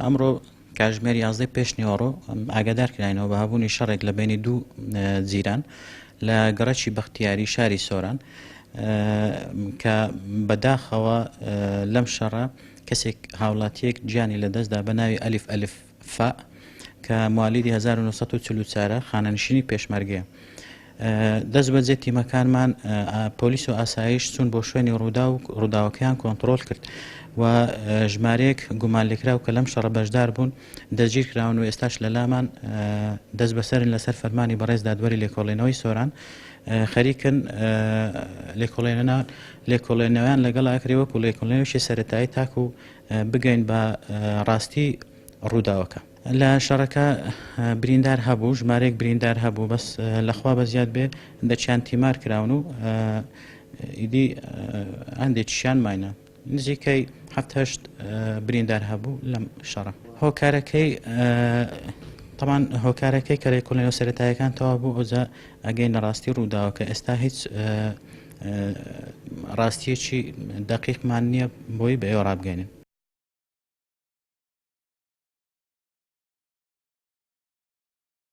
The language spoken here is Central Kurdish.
ئەمڕۆ کاتژمێر 11 پێش نیوەڕۆ ئاگادار کراینەوە بە هەبوونی شەڕێک لە بینی دوو جیران لە گەڕەکی بەختیاری شاری سۆران کە بەداخەوە لەم شەڕە کەسێک هاوڵاتیەک گیانی لەدەستدا بە ناوی ئەلیف ئەلف فا کە موالیدی 1940 خانەنشینی پێشمەرگەیە. دەست بەجێ تیمەکانمان پۆلیس و ئاسایش چوون بۆ شوێنی ڕووداوەکەیان کۆنتڕۆل کرد و ژمارەیەک گومانلێکراو کە لەم شەڕە بەشدار بوون دەستگیر کراون و ئێستاش لە لامان دەست بەسەرن لەسەر فەرمانی بەڕێز دادوەری لێکۆڵێنەوەی سۆران خەریکن لێکۆڵێنەوەیان لەگەڵ ئاکرێ وەکو لێکۆڵێنەوەشی سەرەتایی تاکو بگەین بە ڕاستی ڕووداوەکە. لە شەڕەکە بریندار هەبوو، ژمارەیەک بریندار هەبوو، بەس لەخوا بەزیاد بێ دەچیان تیمار کراون و ئیدی هەندێکیشیان ماینە، نزیکەی 7-8 بریندار هەبوو لەم شەڕە. هۆکارەکەی طبعاً هۆکارەکەی کە لێکۆڵێنەوە سەرەتاییەکان تەواو بوو ئەوجا ئەگەینە ڕاستی ڕووداوەکە. ئێستا هیچ ڕاستیەکی دەقیقمان نییە بۆی بە ئێوە ڕابگەینن.